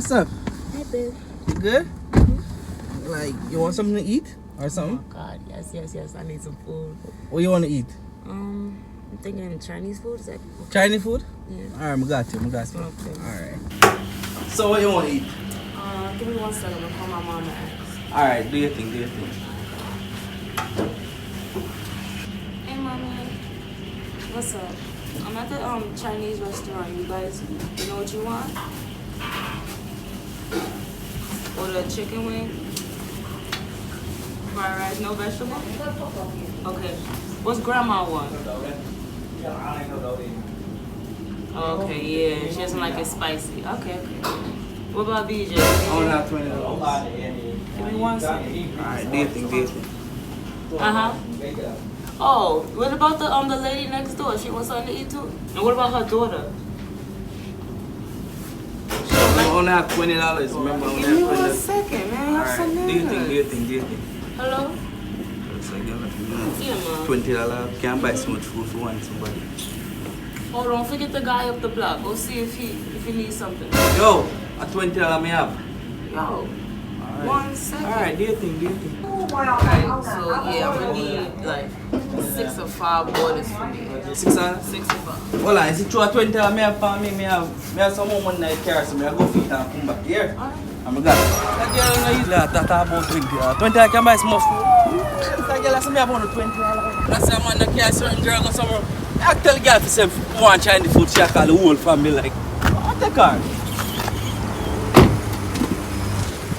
what's up? Hey, babe. You good? Like, you want something to eat or Oh something? God, yes. I need some food. What you want to eat? I'm thinking Chinese food. Is that okay? Chinese food? Yeah. Alright, I got you. Okay. Alright. So what you want to eat? Give me 1 second. I'm gonna call my mom and ask. Alright, do your thing. Hey, mommy. What's up? I'm at the Chinese restaurant. You guys, you know what you want? Order a chicken wing. Fried rice, no vegetable. Okay. What's grandma want? Okay, yeah. She doesn't like it spicy. Okay. What about BJ? I want to have $20. Give me 1 second. Alright, do your thing. Oh, what about the lady next door? She wants something to eat too. And what about her daughter? I only have $20. Remember, I only Give me have 1 $20. second, man. Have Alright, some do your thing. Hello? Looks like you have Yeah, mom. $20. Can't buy so much food for one somebody. Hold on, forget the guy up the block. Go see if he needs something. Yo, a $20 me have. Yo, Alright. 1 second. Alright, do your thing. Alright, so yeah, I'm gonna need like 6 or 5 orders for me. $6? 6 or 5. Hold on, is it true a $20 me have for me? Me have some more money in the car, so I go feed and come back here. Alright. I'm a guy. That girl don't know that about $20. $20 can buy some more food. That girl has me about $20. That's a man that carry certain girl go somewhere. I tell the girl to say one Chinese food, she call the whole family like, what the car?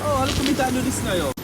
Oh, look at me to do this now, yo.